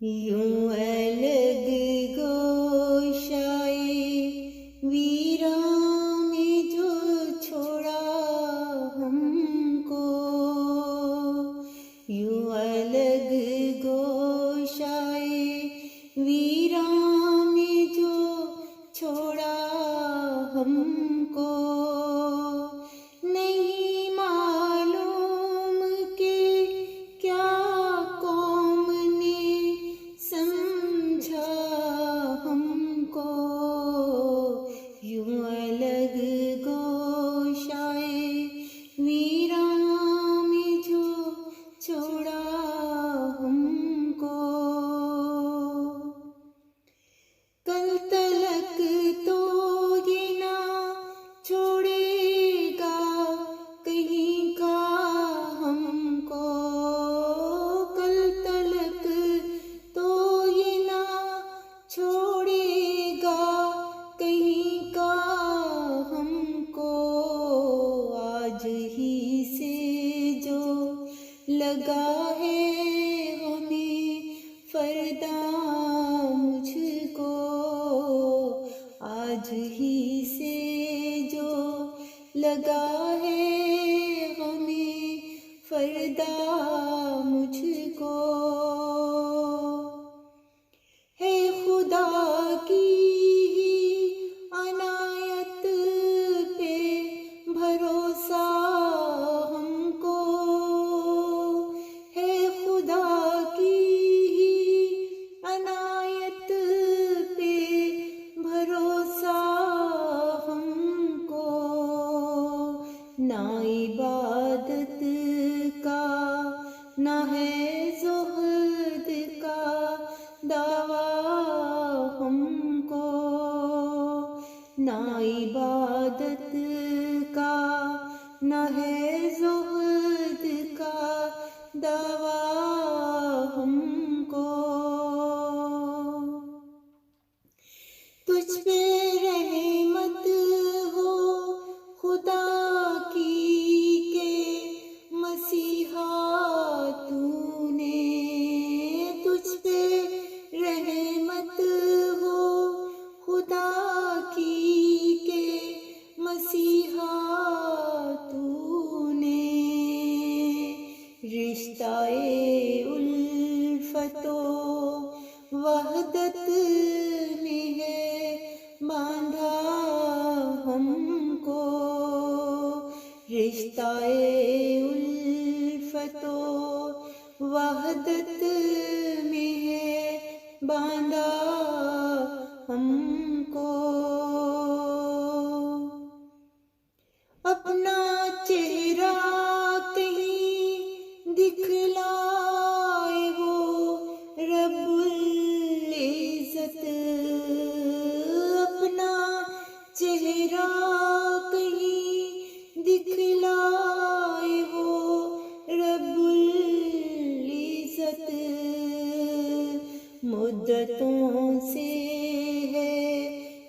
यूं अलग गोशाए वीरां में जो छोड़ा हमको, यूं अलग गोशाए वीरां में जो छोड़ा हमको, नहीं मालूम कि क्या कौम ने समझा हमको, यूं अलग गोशाए वीरां में जो छोड़ा हमको। कल तलक तो ये ना छोड़ेगा कहीं का हमको, कल तलक तो ये ना छोड़ेगा कहीं का हमको, आज ही से जो लगा है हमें फरदा मुझको, आज ही से जो लगा है हमें फरदा मुझको, है खुदा की ही अनायत पे भरोसा हमको, है खुदा की ही अनायत पे भरोसा हमको, ना इबादत का ना है ज़ुहद का दावा हमको, ना इबादत का ना है ज़ुहद का दावा हमको, तुझ पे रहमत हो खुदा की के मसीहा तूने, तुझ पे रहमत हो खुदा की के मसीहा तूने, रिश्ताए उल्फतो वहदत में है बांधा हमको, रिश्ताए उल्फतो वहदत में है बांधा हमको, अपना चेहरा कहीं दिखलाए वो रब्बुल इज़्ज़त, अपना चेहरा कहीं दिखलाए वो रब्बुल इज़्ज़त, मुद्दतों से है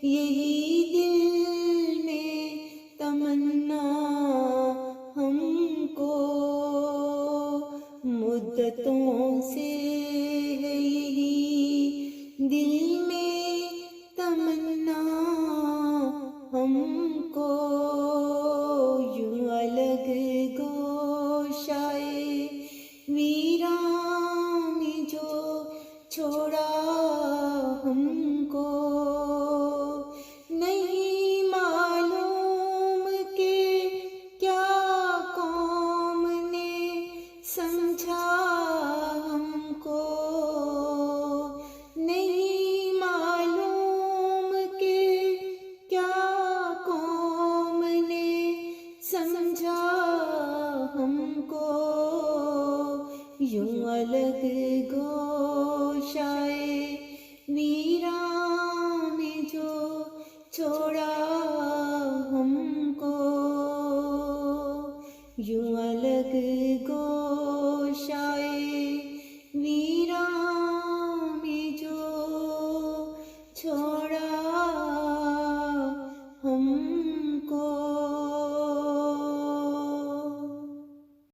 यही दिल में तमन्ना हमको, मुद्दतों से है यही दिल में तमन्ना हमको, यूं अलग गोशाए वीरां में जो छोड़ा हमको, नहीं मालूम कि क्या कौम ने समझा हमको, नहीं मालूम कि क्या कौम ने समझा हमको, यूं अलग गोशाए वीरां में जो छोड़ा